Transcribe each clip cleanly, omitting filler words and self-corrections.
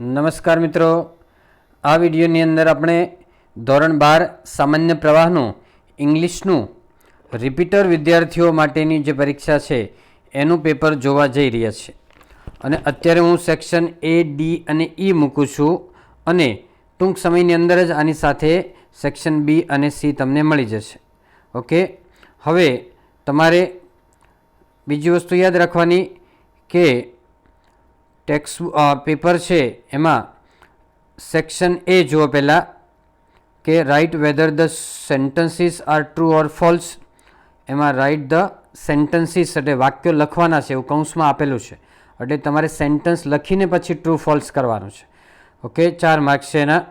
નમસ્કાર મિત્રો, આ વિડીયોની અંદર આપણે ધોરણ 12 સામાન્ય પ્રવાહનું ઇંગ્લિશનું રિપીટર વિદ્યાર્થીઓ માટેની જે પરીક્ષા છે એનું પેપર જોવા જઈ રહ્યા છે. અને અત્યારે હું સેક્શન A, D અને E મૂકું છું અને ટૂંક સમયની અંદર જ આની સાથે સેક્શન B અને C તમને મળી જશે. ઓકે, હવે તમારે બીજી વસ્તુ યાદ રાખવાની કે ટેક્સ્ટ પેપર છે એમાં સેક્શન A જુઓ પહેલાં કે write whether the sentences are true or false. એમાં રાઇટ ધ સેન્ટન્સીસ એટલે વાક્યો લખવાના છે એવું કૌંસમાં આપેલું છે, એટલે તમારે સેન્ટન્સ લખીને પછી ટ્રુ ફોલ્સ કરવાનું છે. ઓકે, 4 માર્ક્સ છે એના.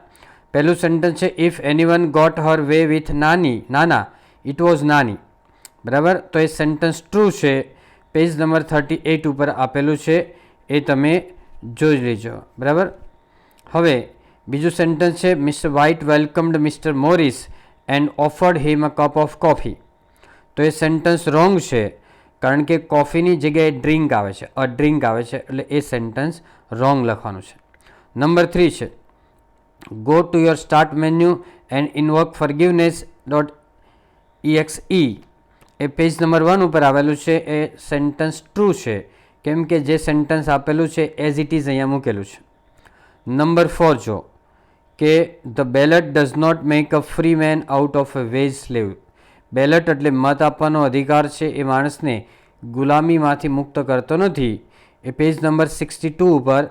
પહેલું સેન્ટન્સ છે if anyone got her way with Nana it was Nani. બરાબર, તો એ સેન્ટન્સ ટ્રુ છે. પેજ નંબર 38 ઉપર આપેલું છે, એ તમે જોઈ લેજો. બરાબર, હવે બીજું સેન્ટન્સ છે Mr White વેલકમ્ડ mister Morris and offered him a cup of coffee. તો એ સેન્ટન્સ રોંગ છે, કારણ કે કોફીની જગ્યાએ ડ્રિંક આવે છે, અ ડ્રિંક આવે છે, એટલે એ સેન્ટન્સ રોંગ લખવાનું છે. નંબર 3 છે go to your start menu and invoke forgiveness.exe. A page number 1 ઉપર આવેલું છે. એ સેન્ટન્સ ટ્રુ છે, કેમ કે જે સેન્ટન્સ આપેલું છે એઝ ઇટ ઇઝ અહીંયા મૂકેલું છે. નંબર 4 જો કે the ballot does not make a free man out of a wage slave. Ballot એટલે મત આપવાનો અધિકાર છે, એ માણસને ગુલામીમાંથી મુક્ત કરતો નથી. એ પેજ નંબર 62 ઉપર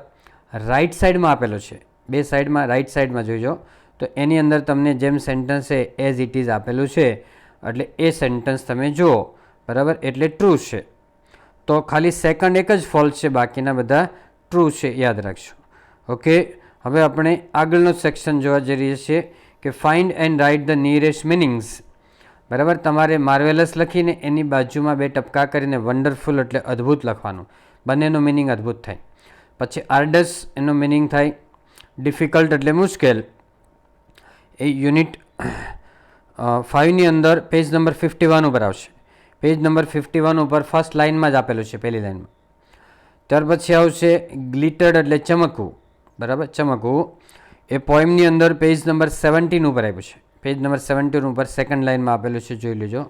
રાઇટ સાઈડમાં આપેલો છે. બે સાઈડમાં, રાઇટ સાઈડમાં જોઈજો તો એની અંદર તમને જેમ સેન્ટન્સ છે એઝ ઇટ ઇઝ આપેલું છે, એટલે એ સેન્ટન્સ તમે જુઓ. બરાબર, એટલે ટ્રુ છે. તો ખાલી સેકન્ડ એક જ ફોલ્સ છે, બાકીના બધા ટ્રુ છે, યાદ રાખજો. ઓકે, હવે આપણે આગળનો સેક્શન જોવા જઈ રહ્યા છીએ કે find and write the nearest meanings. બરાબર, તમારે માર્વેલસ લખીને એની બાજુમાં 2 ટપકા કરીને વન્ડરફુલ એટલે અદ્ભુત લખવાનું. બંનેનો મિનિંગ અદ્ભુત થાય. પછી આર્ડસ એનો મિનિંગ થાય ડિફિકલ્ટ એટલે મુશ્કેલ. એ યુનિટ 5ની અંદર પેજ નંબર 51 ઉપર આવશે. પેજ નંબર 51 ઉપર ફર્સ્ટ લાઇનમાં જ આપેલું છે, પહેલી લાઇનમાં. ત્યાર પછી આવશે ગ્લિટર્ડ એટલે ચમકવું. બરાબર, ચમકવું. એ પોએમની અંદર પેજ નંબર 17 ઉપર આપ્યું છે. પેજ નંબર 17 ઉપર સેકન્ડ લાઇનમાં આપેલું છે, જોઈ લેજો.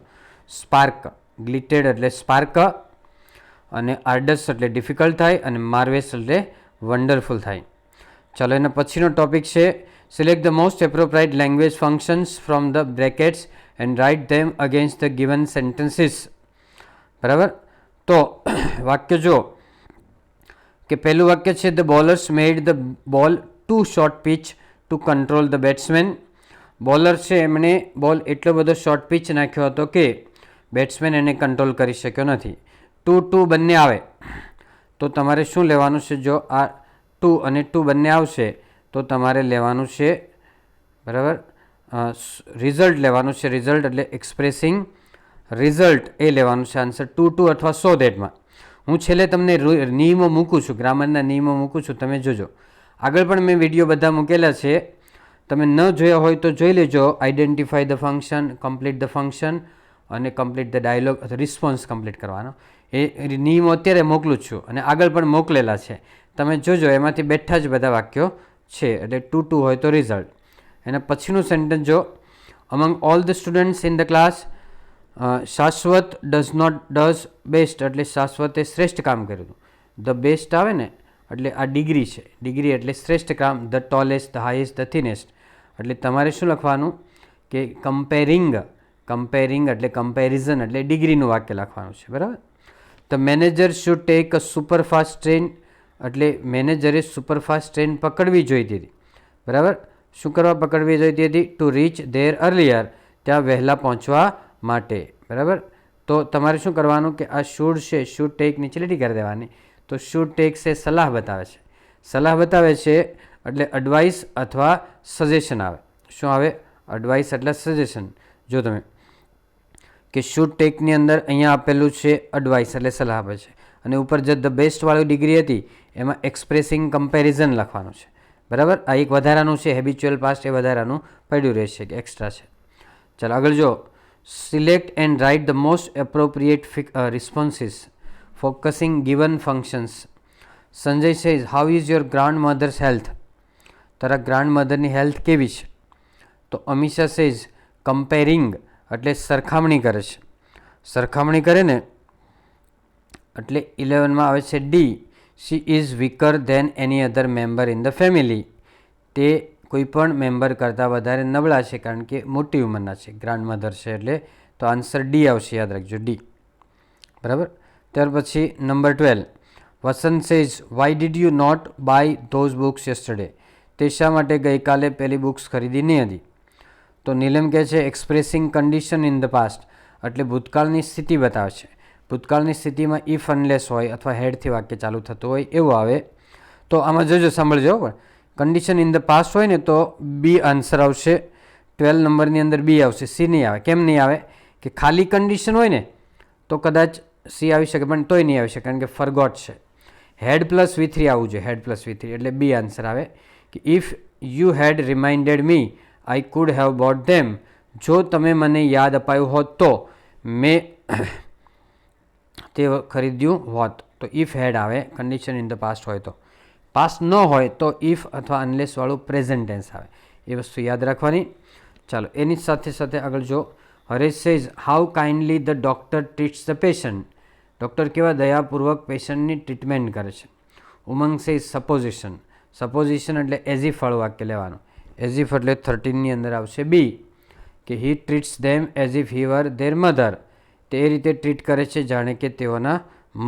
સ્પાર્ક, ગ્લિટેડ એટલે સ્પાર્ક, અને આર્ડસ એટલે ડિફિકલ્ટ થાય, અને માર્વેસ એટલે વન્ડરફુલ થાય. ચાલો, એના પછીનો ટોપિક છે select the most appropriate language functions from the brackets and write them against the given sentences. બરાબર, તો વાક્ય જો કે પહેલું વાક્ય છે the bowlers made the ball too short pitch to control the batsman. Bowler છે એમણે બોલ એટલો બધો શોર્ટ પિચ નાખ્યો હતો કે બેટ્સમેન એને કંટ્રોલ કરી શક્યો નથી. ટુ બંને આવે તો તમારે શું લેવાનું છે? જો આ 2 અને 2 બંને આવશે તો તમારે લેવાનું છે, બરાબર, રિઝલ્ટ લેવાનું છે. રિઝલ્ટ એટલે એક્સપ્રેસિંગ રિઝલ્ટ, એ લેવાનું છે આન્સર 2 અથવા સો દેટમાં. હું છેલ્લે તમને નિયમો મૂકું છું, ગ્રામરના નિયમો મૂકું છું, તમે જોજો. આગળ પણ મેં વિડીયો બધા મૂકેલા છે, તમે ન જોયા હોય તો જોઈ લેજો. Identify the function, complete the function અને કમ્પ્લીટ ધ ડાયલોગ અથવા રિસ્પોન્સ કમ્પ્લીટ કરવાનો. એ નિયમો અત્યારે મોકલું જ છું અને આગળ પણ મોકલેલા છે, તમે જોજો. એમાંથી બેઠા જ બધા વાક્યો છે, એટલે 2 હોય તો રિઝલ્ટ. એના પછીનું સેન્ટન્સ જો અમંગ all the students in the class શાશ્વત ડઝ બેસ્ટ એટલે શાશ્વતે શ્રેષ્ઠ કામ કર્યું. ધ બેસ્ટ આવે ને એટલે આ ડિગ્રી છે, ડિગ્રી એટલે શ્રેષ્ઠ કામ. The tallest, the highest, the thinnest, એટલે તમારે શું લખવાનું કે કમ્પેરિંગ એટલે કમ્પેરિઝન એટલે ડિગ્રીનું વાક્ય લખવાનું છે. બરાબર, the manager should take a superfast train એટલે મેનેજરે સુપરફાસ્ટ ટ્રેન પકડવી જોઈતી હતી. બરાબર, શું કરવા પકડવી જોઈતી હતી? ટુ રીચ ધેર અર્લિયર, ત્યાં વહેલા પહોંચવા માટે. બરાબર, તો તમારે શું કરવાનું કે આ શુડ છે, શુડ ટેક નીચે લીટી કરી દેવાની. તો શુડ ટેક છે સલાહ બતાવે છે, સલાહ બતાવે છે એટલે એડવાઇસ અથવા સજેશન આવે. શું આવે? એડવાઇસ એટલે સજેશન. જો તમે કે શુડ ટેકની અંદર અહીંયા આપેલું છે એડવાઇસ એટલે સલાહ આપે છે, અને ઉપર જે ધ બેસ્ટવાળી ડિગ્રી હતી એમાં એક્સપ્રેસિંગ કમ્પેરિઝન લખવાનું છે. બરાબર, આ એક વધારાનું છે, હેબિચ્યુઅલ પાસ્ટ એ વધારાનું પડ્યું રહેશે કે એક્સ્ટ્રા છે. ચાલો આગળ જો select and write the most appropriate responses focusing given functions. Sanjay says, how is your grandmother's health? તારા ગ્રાન્ડ મધરની હેલ્થ કેવી છે? તો અમીશા સેઝ કમ્પેરિંગ એટલે સરખામણી કરે છે. સરખામણી કરે ને એટલે 11માં આવે છે D. She is weaker than any other member in the family. તે કોઈ પણ મેમ્બર કરતાં વધારે નબળા છે કારણ કે મોટી ઉંમરના છે, ગ્રાન્ડ મધર છે એટલે. તો આન્સર ડી આવશે, યાદ રાખજો ડી. બરાબર. ત્યાર પછી number 12. Vasant says why did you not buy those books yesterday. તે શા માટે ગઈકાલે પેલી બુક્સ ખરીદી નહીં હતી? તો નીલમ કહે છે expressing condition in the past એટલે ભૂતકાળની સ્થિતિ બતાવે છે. ભૂતકાળની સ્થિતિમાં ઇફ અનલેસ હોય અથવા હેડથી વાક્ય ચાલુ થતું હોય એવું આવે. તો આમાં જોજો, સાંભળજો. પણ કન્ડિશન ઇન ધ પાસ્ટ હોય ને તો બી આન્સર આવશે. 12 નંબરની અંદર બી આવશે, સી નહીં આવે. કેમ નહીં આવે? કે ખાલી કન્ડિશન હોય ને તો કદાચ સી આવી શકે, પણ તોય નહીં આવી શકે કારણ કે ફરગોટ છે. હેડ પ્લસ V3 આવવું જોઈએ, હેડ પ્લસ V3 એટલે બી આન્સર આવે કે if you had reminded me I could have bought them. જો તમે મને યાદ અપાયું હોત તો મેં તે ખરીદ્યું હોત. તો ઇફ હેડ આવે, કન્ડિશન ઇન ધ પાસ્ટ હોય તો. પાસ્ટ ન હોય તો ઇફ અથવા અનલેસવાળું પ્રેઝન્ટ ટેન્સ આવે. એ વસ્તુ યાદ રાખવાની. ચાલો એની સાથે સાથે આગળ જો. Haresh says how kindly the doctor treats the patient. Doctor કેવા દયાપૂર્વક પેશન્ટની ટ્રીટમેન્ટ કરે છે. ઉમંગ સેઝ સપોઝિશન. સપોઝિશન એટલે એઝ ઇફ વાળું વાક્ય લેવાનું. એઝ ઇફ એટલે 13ની અંદર આવશે બી, કે he treats them as if he were their mother. તે એ રીતે ટ્રીટ કરે છે જાણે કે તેઓના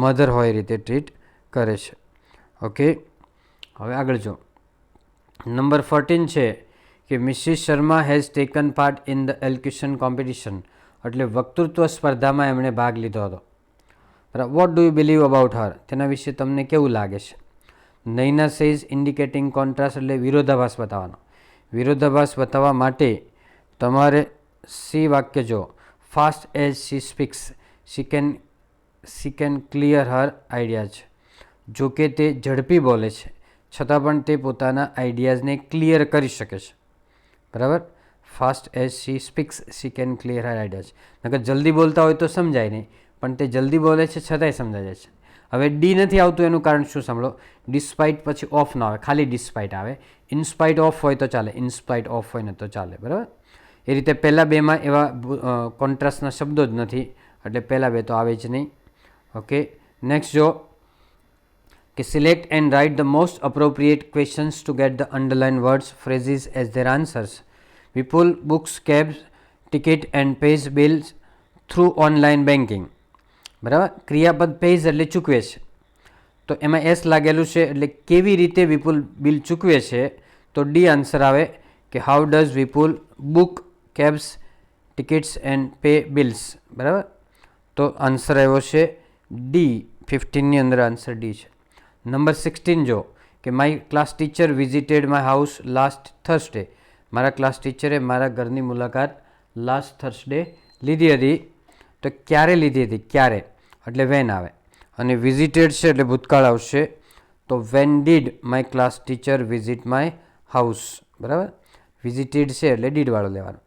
મધર હોય એ રીતે ટ્રીટ કરે છે. ઓકે, હવે આગળ જો. નંબર 14 છે કે Mrs Sharma has taken part in the elocution competition એટલે વક્તૃત્વ સ્પર્ધામાં એમણે ભાગ લીધો હતો. બરાબર. What do you believe about her? તેના વિશે તમને કેવું લાગે છે? નૈના સેઝ ઇન્ડિકેટિંગ કોન્ટ્રાસ્ટ એટલે વિરોધાભાસ બતાવવાનો. વિરોધાભાસ બતાવવા માટે તમારે સી વાક્ય જો. Fast as she speaks she can clear her ideas. જો કે તે ઝડપી બોલે છે છતાં પણ તે પોતાના આઈડિયાઝને ક્લિયર કરી શકે છે. બરાબર. Fast as she speaks she can clear her ideas. નકર જલ્દી બોલતા હોય તો સમજાય નહીં, પણ તે જલ્દી બોલે છે છતાંય સમજાઈ જાય છે. હવે ડી નથી આવતું એનું કારણ શું સાંભળો. ડિસ્પાઇટ પછી ઓફ ન આવે, ખાલી ડિસ્પાઇટ આવે. ઇનસ્પાઇટ ઓફ હોય તો ચાલે, ઇનસ્પાઇટ ઓફ હોય ને તો ચાલે. બરાબર. એ રીતે પહેલાં બેમાં એવા કોન્ટ્રાસ્ટના શબ્દો જ નથી એટલે પહેલાં બે તો આવે જ નહીં. ઓકે, નેક્સ્ટ જો કે select and write the most appropriate questions to get the underline words phrases as their answers. Vipul books cabs ticket and pays bills through online banking. બરાબર. ક્રિયાપદ પેઝ એટલે ચૂકવે છે, તો એમાં એસ લાગેલું છે એટલે કેવી રીતે વિપુલ બિલ ચૂકવે છે? તો ડી આન્સર આવે કે how does Vipul book cabs tickets and pay bills. બરાબર. તો આન્સર આવ્યો છે ડી. 15ની અંદર આન્સર ડી છે. નંબર 16 જો કે my class teacher visited my house last Thursday. મારા ક્લાસ ટીચરે મારા ઘરની મુલાકાત લાસ્ટ થર્સડે લીધી હતી. તો ક્યારે લીધી હતી? ક્યારે એટલે વેન આવે, અને વિઝિટેડ છે એટલે ભૂતકાળ આવશે. તો when did my class teacher visit my house. બરાબર. વિઝિટેડ છે એટલે ડીડવાળું લેવાનું.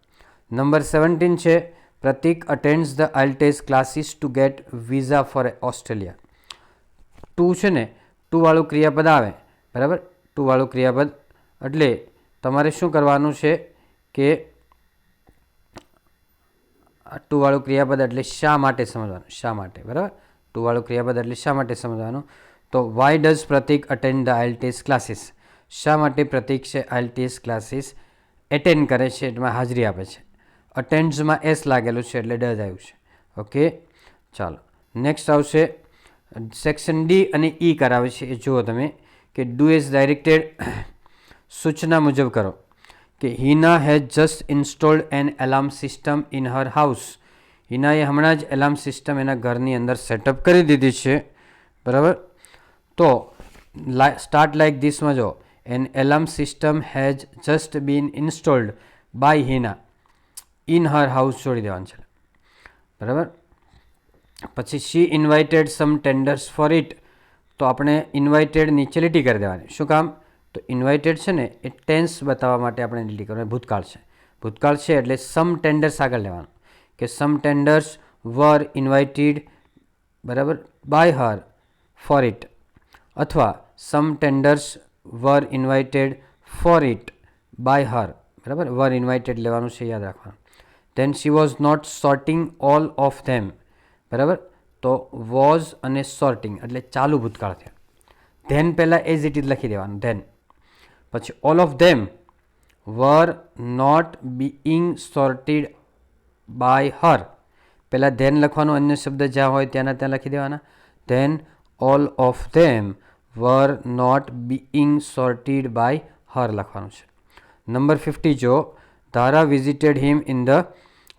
નંબર 17 છે Pratik attends the IELTS classes to get visa for Australia. To છે ને, ટુવાળું ક્રિયાપદ આવે. બરાબર. ટુવાળું ક્રિયાપદ એટલે તમારે શું કરવાનું છે કે ટુવાળું ક્રિયાપદ એટલે શા માટે સમજવાનું, શા માટે. બરાબર. ટુવાળું ક્રિયાપદ એટલે શા માટે સમજવાનું. તો why does Pratik attend the IELTS classes. શા માટે પ્રતિક છે આઇએલટીએસ ક્લાસીસ એટેન્ડ કરે છે, એમાં હાજરી આપે છે. અટેન્ડ્સમાં એસ લાગેલું છે એટલે ડઝ આવ્યું છે. ઓકે, ચાલો નેક્સ્ટ આવશે. સેક્શન ડી અને ઈ કરાવે છે એ જુઓ તમે કે ડુ એઝ ડાયરેક્ટેડ સૂચના મુજબ કરો. કે Hina has just installed an alarm system in her house. હિનાએ હમણાં જ એલાર્મ સિસ્ટમ એના ઘરની અંદર સેટઅપ કરી દીધી છે. બરાબર. તો સ્ટાર્ટ લાઇક ધીસમાં જો an alarm system has just been installed by Hina in her house જોડી દેવાનું છે. બરાબર. પછી she invited some tenders for it. તો આપણે ઇન્વાઇટેડ નીચે લીટી કરી દેવાની. શું કામ? તો ઇન્વાઇટેડ છે ને એ ટેન્સ બતાવવા માટે આપણે લીટી કરવાની. ભૂતકાળ છે, ભૂતકાળ છે એટલે સમ ટેન્ડર્સ આગળ લેવાનું કે સમ ટેન્ડર્સ વર ઇન્વાઇટેડ. બરાબર. બાય હર ફોર ઇટ, અથવા some tenders were invited for it by her, બરાબર, વર ઇન્વાઇટેડ લેવાનું છે, યાદ રાખવાનું. Then she was not sorting all of them, બરાબર, તો વોઝ અને સોર્ટિંગ એટલે ચાલુ ભૂતકાળ થયા. ધેન પહેલાં એઝ ઇટ ઇઝ લખી દેવાનું, ધેન. પછી all of them were not being sorted by her, પહેલાં ધેન લખવાનું, અન્ય શબ્દ જ્યાં હોય ત્યાંના ત્યાં લખી દેવાના. Then all of them were not being sorted by her લખવાનું છે. નંબર 50 જો, Dhara visited him in the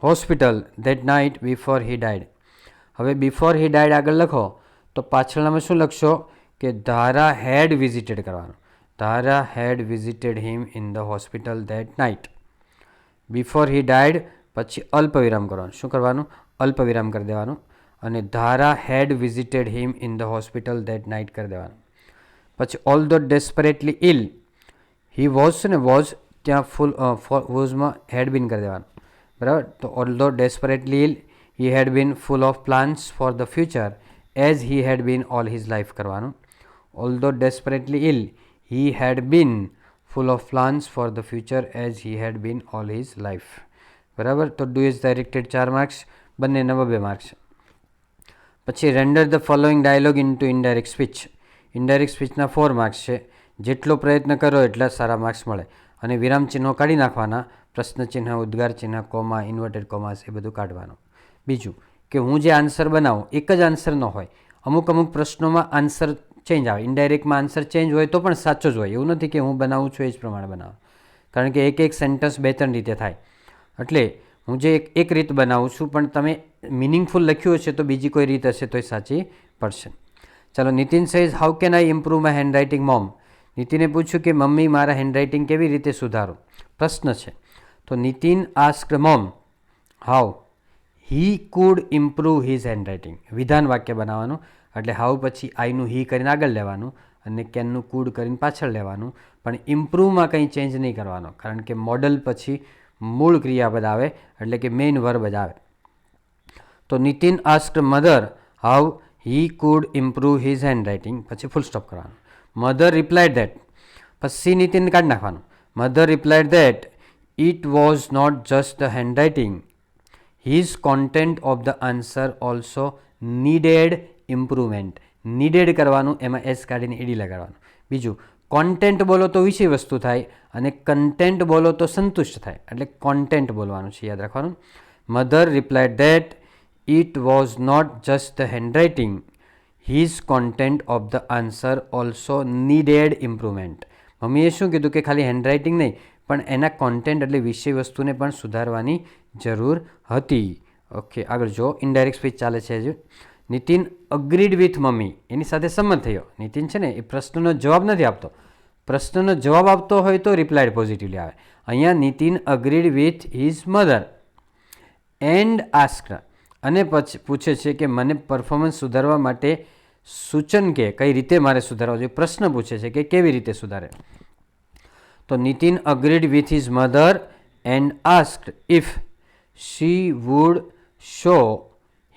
hospital that night before he died. હવે બિફોર હી ડાયડ આગળ લખો તો પાછળનામાં શું લખશો કે ધારા હેડ વિઝિટેડ કરવાનું. Dhara had visited him in the hospital that night. Before he died પછી અલ્પ વિરામ કરવાનું. શું કરવાનું? અલ્પ વિરામ કરી દેવાનું અને Dhara had visited him in the hospital that night કરી દેવાનું. પછી ઓલ ધો ડેસ્પરેટલી ઇલ, હી વોઝ છે ને, વોઝ ત્યાં વોઝમાં હેડ બીન કરી દેવાનું, બરાબર. તો although desperately ill he had been full of plans for the future as he had been all his life કરવાનું. Although desperately ill he had been full of plans for the future as he had been all his life, બરાબર. તો do is directed 4 marks, બંનેના 2 marks. પછી render the following dialogue into indirect speech. Indirect સ્પીચના 4 marks છે. જેટલો પ્રયત્ન કરો એટલા સારા માર્ક્સ મળે. અને વિરામ ચિહ્નો કાઢી નાખવાના, પ્રશ્ન ચિહ્ન, ઉદ્ગાર ચિહ્ન, કોમા, ઇન્વર્ટેડ કોમાસ એ બધું કાઢવાનું. બીજું કે હું જે આન્સર બનાવું એક જ આન્સર ન હોય, અમુક પ્રશ્નોમાં આન્સર ચેન્જ આવે. ઇનડાયરેક્ટમાં આન્સર ચેન્જ હોય તો પણ સાચો જ હોય, એવું નથી કે હું બનાવું છું એ જ પ્રમાણે બનાવો, કારણ કે એક સેન્ટન્સ 2-3 રીતે થાય. એટલે હું જે એક રીત બનાવું છું, પણ તમે મિનિંગફુલ લખ્યું હશે તો બીજી કોઈ રીત હશે તો એ સાચી પડશે. ચાલો, Nitin says how can I improve my handwriting mom. નીતિને પૂછ્યું કે મમ્મી મારા હેન્ડરાઇટિંગ કેવી રીતે સુધારું, પ્રશ્ન છે. તો Nitin asked mom how he could improve his handwriting. વિધાન વાક્ય બનાવવાનું, એટલે હાઉ પછી આઈનું હી કરીને આગળ લેવાનું અને કેનનું કુડ કરીને પાછળ લેવાનું. પણ ઇમ્પ્રૂવમાં કંઈ ચેન્જ નહીં કરવાનો, કારણ કે મોડલ પછી મૂળ ક્રિયાપદ આવે, એટલે કે મેઇન વર્બ જ આવે. તો Nitin asked mother how he could improve his handwriting, પછી ફૂલ સ્ટોપ કરવાનું. મધર રિપ્લાઇડ ધેટ, પછી નીતિન કાઢી નાખવાનું. Mother replied that it was not just the handwriting, his content of the answer also needed improvement. Needed કરવાનું, એમાં S કાઢીને ED લગાડવાનું. બીજું, content બોલો તો વિષય વસ્તુ થાય અને કન્ટેન્ટ બોલો તો સંતુષ્ટ થાય, એટલે કોન્ટેન્ટ બોલવાનું છે, યાદ રાખવાનું. Mother replied that it was not just the handwriting, his content of the answer also needed improvement. મમ્મીએ શું કીધું કે ખાલી હેન્ડરાઇટિંગ નહીં, પણ એના કોન્ટેન્ટ એટલે વિષય વસ્તુને પણ સુધારવાની જરૂર હતી. ઓકે, આગળ જો, ઇનડાયરેક્ટ સ્પીચ ચાલે છે હજુ. નીતિન અગ્રીડ વિથ મમ્મી, એની સાથે સંમત થયો. નીતિન છે ને એ પ્રશ્નનો જવાબ નથી આપતો, પ્રશ્નનો જવાબ આપતો હોય તો રિપ્લાયડ પોઝિટિવલી આવે. અહીંયા Nitin agreed with his mother and asked, અને પછી પૂછે છે કે મને પરફોર્મન્સ સુધારવા માટે સૂચન કે કઈ રીતે મારે સુધારવા જોઈએ. પ્રશ્ન પૂછે છે કે કેવી રીતે સુધારે. તો Nitin agreed with his mother and asked if she would show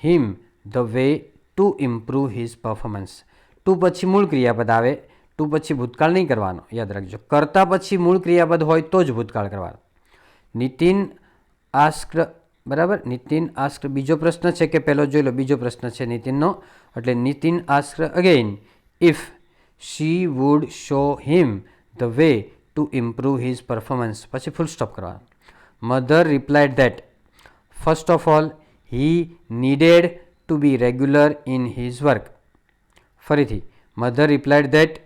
him the way to improve his performance. To પછી મૂળ ક્રિયાપદ આવે, ટુ પછી ભૂતકાળ નહીં કરવાનો, યાદ રાખજો. કરતા પછી મૂળ ક્રિયાપદ હોય તો જ ભૂતકાળ કરવાનો. નીતિન આસ્ક્ડ, બરાબર. નીતિન આસ્ક્ડ બીજો પ્રશ્ન છે કે પહેલો જોઈ લો, બીજો પ્રશ્ન છે નીતિનનો, એટલે Nitin asked again if she would show him the way to improve his performance, પછી ફૂલ સ્ટોપ કરવાનો. Mother replied that first of all he needed to be regular in his work. ફરીથી, mother replied that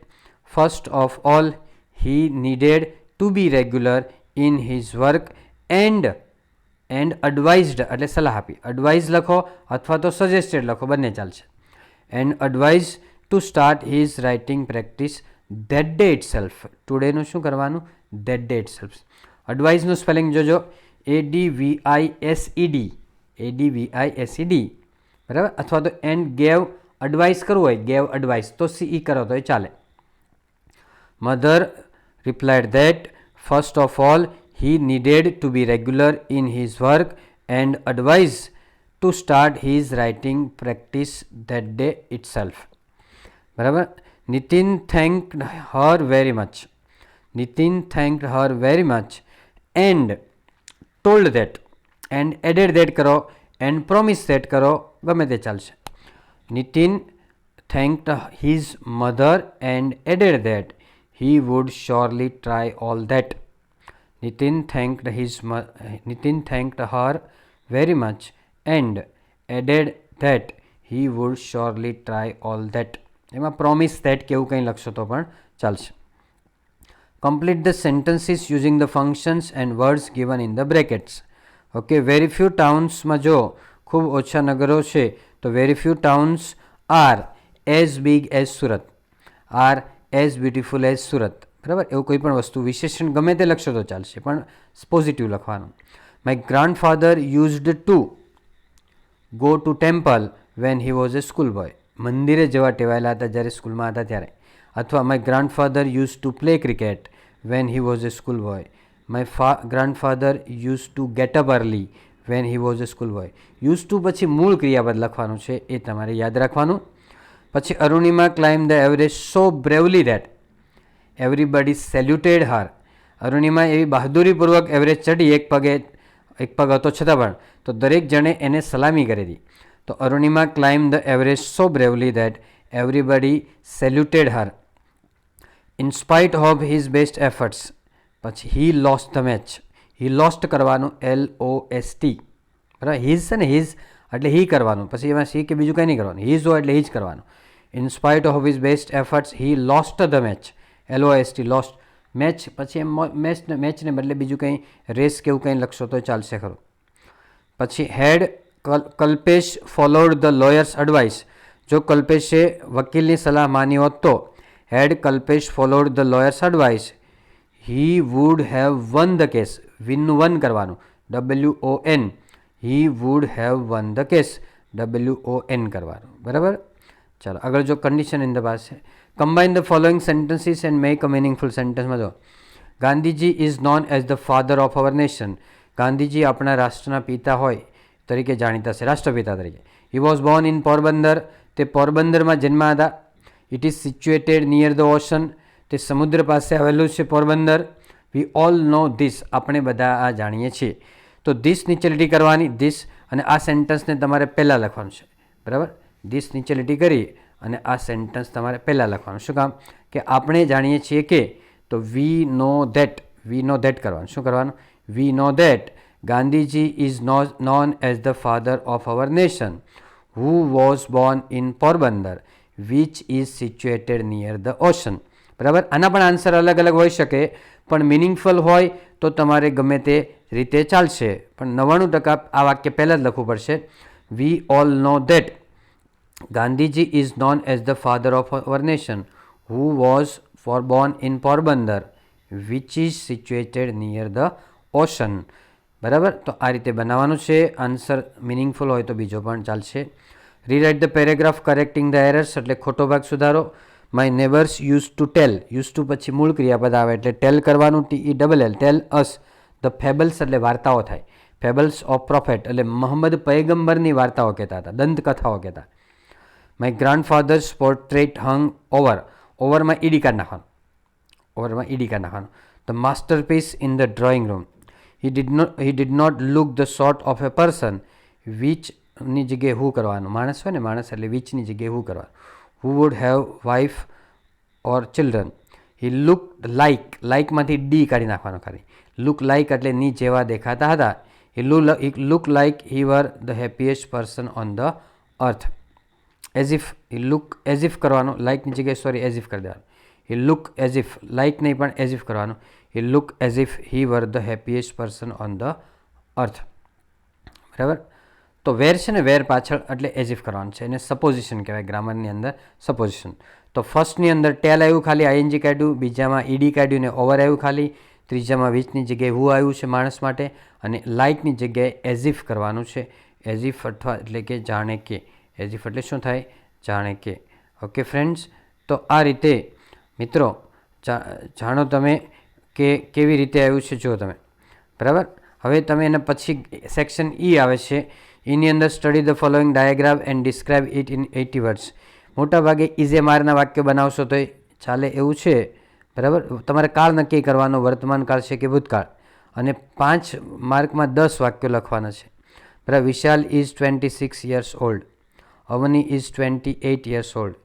first of all he needed to be regular in his work and advised એટલે સલાહ આપી. Advise લખો અથવા તો suggested લખો, બંને ચાલશે. And advise to start his writing practice that day itself. ટુડેનું શું કરવાનું? That day itself. એડવાઇઝનું સ્પેલિંગ જોજો, ADVISED, ADVISED, બરાબર. અથવા તો એન્ડ ગેવ એડવાઇસ કરવું હોય, ગેવ એડવાઇસ તો CE કરો તો એ ચાલે. Mother replied that first of all he needed to be regular in his work and advised to start his writing practice that day itself. બરાબર. Nitin thanked her very much. Nitin thanked her very much and told that and added that કરો and promised that કરો, ગમે તે ચાલશે. Nitin thanked his mother and added that he would surely try all that. Nitin thanked her very much and added that he would surely try all that. એમાં promise that કે એવું કંઈ લખશો તો પણ ચાલશે. Complete the sentences using the functions and words given in the brackets. Okay, very few towns માં જો ખૂબ ઓછા નગરો છે તો very few towns are as big as Surat, are as beautiful as Surat. બરાબર, એવું કોઈ પણ વસ્તુ વિશેષણ ગમે તે લખશો તો ચાલશે, પણ પોઝિટિવ લખવાનું. My grandfather used to go to temple when he was a schoolboy. મંદિરે જવા ટેવાયેલા હતા જ્યારે સ્કૂલમાં હતા ત્યારે. અથવા my grandfather used to play cricket when he was a schoolboy. My grandfather used to get up early when he was a schoolboy. Used to પછી મૂળ ક્રિયાપદ લખવાનું છે, એ તમારે યાદ રાખવાનું. પછી Arunima climbed the Everest so bravely that everybody saluted her. Arunima એવી બહાદુરીપૂર્વક એવરેસ્ટ ચડી, એક પગ હતો છતાં પણ, તો દરેક જણે એને સલામી કરી હતી. તો Arunima climbed the Everest so bravely that everybody saluted her. In spite of his best efforts, પછી he lost the match. he lost કરવાનું LOST. બરાબર, his છે ને, his એટલે he કરવાનું, પછી એમાં સી કે બીજું કંઈ નહીં કરવાનું, his હોય એટલે he જ કરવાનું. In spite of his best efforts, he lost the match. LOST, lost match. પછી એમ મેચને બદલે બીજું કંઈ રેસ કે એવું કંઈ લખશો તો ચાલશે ખરું. પછી had Kalpesh followed the lawyer's advice. જો કલ્પેશે વકીલની સલાહ માની હોત તો had Kalpesh followed the lawyer's advice, he would have won the case. Win won કરવાનું, WON. He would have won the case, WON કરવાનું. બરાબર, ચાલો આગળ જો કન્ડિશન ઇન ધ પાસ છે. Combine the following sentences and make a meaningful સેન્ટેન્સમાં જો Gandhiji is known as the father of our nation. Gandhiji આપણા રાષ્ટ્રના પિતા હોય તરીકે જાણીતા છે, રાષ્ટ્રપિતા તરીકે. He was born in Porbandar. તે પોરબંદરમાં જન્મ્યા હતા. It is situated near the ocean. તે સમુદ્ર પાસે આવેલું છે Porbandar. We all know this. આપણે બધા આ જાણીએ છીએ. તો ધીસ નીચે લીટી કરવાની, ધીસ, અને આ સેન્ટન્સને તમારે પહેલાં લખવાનું છે. બરાબર, ધીસ નીચે લીટી કરી અને આ સેન્ટન્સ તમારે પહેલાં લખવાનું. શું કામ? કે આપણે જાણીએ છીએ કે, તો વી know that, V know that કરવાનું. શું કરવાનું? We know that Gandhiji is known as the father of our nation who was born in Porbandar which is situated near the ocean. બરાબર, આના પણ આન્સર અલગ અલગ હોઈ શકે, પણ મિનિંગફુલ હોય તો તમારે ગમે તે રીતે ચાલશે, પણ 99% આ વાક્ય પહેલાં જ લખવું પડશે. વી all no that Gandhiji is known as the father of our nation who was born in Porbandar which is situated near the ocean. બરાબર, તો આ રીતે બનાવવાનું છે. આન્સર મિનિંગફુલ હોય તો બીજો પણ ચાલશે. Rewrite the paragraph correcting the errors, એટલે ખોટો ભાગ સુધારો. My neighbours use to tell. Use to પછી મૂળ ક્રિયાપદ આવે એટલે ટેલ કરવાનું, TELL, ટેલ અસ ધ ફેબલ્સ, એટલે વાર્તાઓ થાય. ફેબલ્સ ઓફ પ્રોફેટ એટલે મોહમ્મદ પયગંબરની વાર્તાઓ કહેતા હતા, દંતકથાઓ કહેતા. My grandfather's portrait hung over. ઓવરમાં ઈડી કાઢ નાખવાનું, ઓવરમાં ઈડી કાઢ નાખવાનું. The masterpiece in the drawing room. he did not look the sort of a person which ની જગ્યાએ who કરવાનું, માણસ હોય ને, માણસ એટલે whichની જગ્યાએ who કરવાનું. who would have wife or children. he looked like માંથી ડી કાઢી નાખવાનો ખાલી. look like એટલે ની જેવા દેખાતા હતા. he looked like he were the happiest person on the earth. as if, he look as if કરવાનું, like ની જગ્યાએ સોરી as if કરી દેવાનું. he look as if, like નહીં પણ as if કરવાનું. he look as if he were the happiest person on the earth. બરાબર, તો વેર છે ને, વેર પાછળ એટલે as if કરવાનું છે, એને સપોઝિશન કહેવાય ગ્રામરની અંદર, સપોઝિશન. તો ફર્સ્ટની અંદર ટેલ આવ્યું ખાલી, ING કાઢ્યું, બીજામાં ઈડી કાઢ્યું ને ઓવર આવ્યું ખાલી, ત્રીજામાં વિચની જગ્યાએ હુ આવ્યું છે માણસ માટે, અને લાઇકની જગ્યાએ as if કરવાનું છે. as if અથવા એટલે કે જાણે કે. as if એટલે શું થાય? જાણે કે. ઓકે ફ્રેન્ડ્સ, તો આ રીતે મિત્રો જાણો તમે કે કેવી રીતે આવ્યું છે, જો તમે. બરાબર, હવે તમે એના પછી સેક્શન E આવે છે. એની અંદર study the following diagram and describe it in 80 words. મોટાભાગે ઇઝે મારના વાક્ય બનાવશો તો ચાલે એવું છે, બરાબર. તમારે કાળ નક્કી કરવાનો, વર્તમાન કાળ છે કે ભૂતકાળ, અને 5 માર્કમાં 10 વાક્યો લખવાના છે. બરાબર. Vishal is 26 years old. Avni is 28 years old.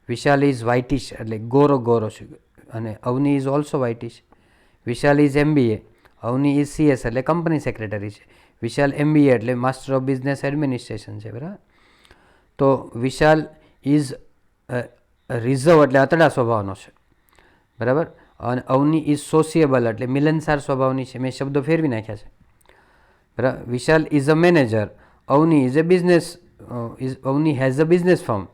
Vishal is whitish એટલે ગોરો ગોરો છે, અને Avni is also whitish. Vishal is MBA. Avni is CS એટલે કંપની સેક્રેટરી છે. વિશાલ MBA એટલે માસ્ટર ઓફ બિઝનેસ એડમિનિસ્ટ્રેશન છે. બરાબર. તો વિશાલ ઇઝ રિઝર્વ એટલે અતડા સ્વભાવનો છે. બરાબર. અને અવની ઇઝ સોશિયેબલ એટલે મિલનસાર સ્વભાવની છે. મેં શબ્દો ફેરવી નાખ્યા છે. બરાબર. Vishal is a manager. Avni is a business Avni has a business firm.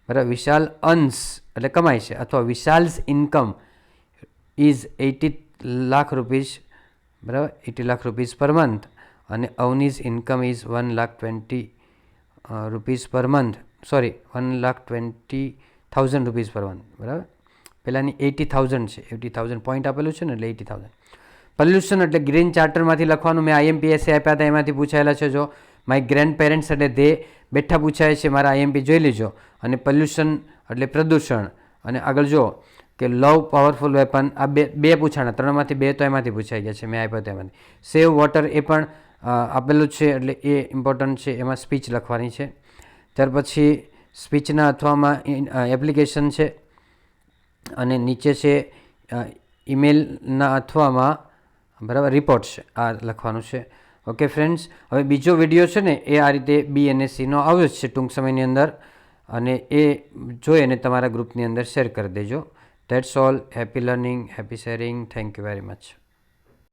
બરાબર. વિશાલ અર્ન્સ એટલે કમાય છે, અથવા Vishal's income is 80 lakh rupees. બરાબર. 80 લાખ રૂપીઝ પર મંથ. અને Avni's income is 1,20,000 rupees per month. Sorry, 1,20,000 rupees per month. બરાબર. પહેલાંની 80,000 છે, 80,000 પોઈન્ટ આપેલું છે ને, એટલે 80,000. પોલ્યુશન એટલે ગ્રીન ચાર્ટરમાંથી લખવાનું. મેં IMPSC આપ્યા હતા એમાંથી પૂછાયેલા છે. જો માય ગ્રેન્ડ પેરેન્ટ્સ એટલે તે બેઠા પૂછાય છે, મારા IMP જોઈ લેજો. અને પોલ્યુશન એટલે પ્રદૂષણ. અને આગળ જો કે લવ પાવરફુલ વેપન, આ બે પૂછાણા, 3માંથી 2 તો એમાંથી પૂછાઈ ગયા છે, મેં આપ્યા તેમાંથી. સેવ વોટર એ પણ આપેલું છે, એટલે એ ઇમ્પોર્ટન્ટ છે, એમાં સ્પીચ લખવાની છે. ત્યાર પછી સ્પીચના અથવામાં એપ્લિકેશન છે, અને નીચે છે ઈમેલના અથવામાં, બરાબર, રિપોર્ટ છે, આ લખવાનું છે. ઓકે ફ્રેન્ડ્સ, હવે બીજો વિડીયો છે ને એ આ રીતે BNSCનો આવ્યો જ છે ટૂંક સમયની અંદર, અને એ જોઈ અને તમારા ગ્રુપની અંદર શેર કરી દેજો. That's all. Happy learning, happy sharing. Thank you very much.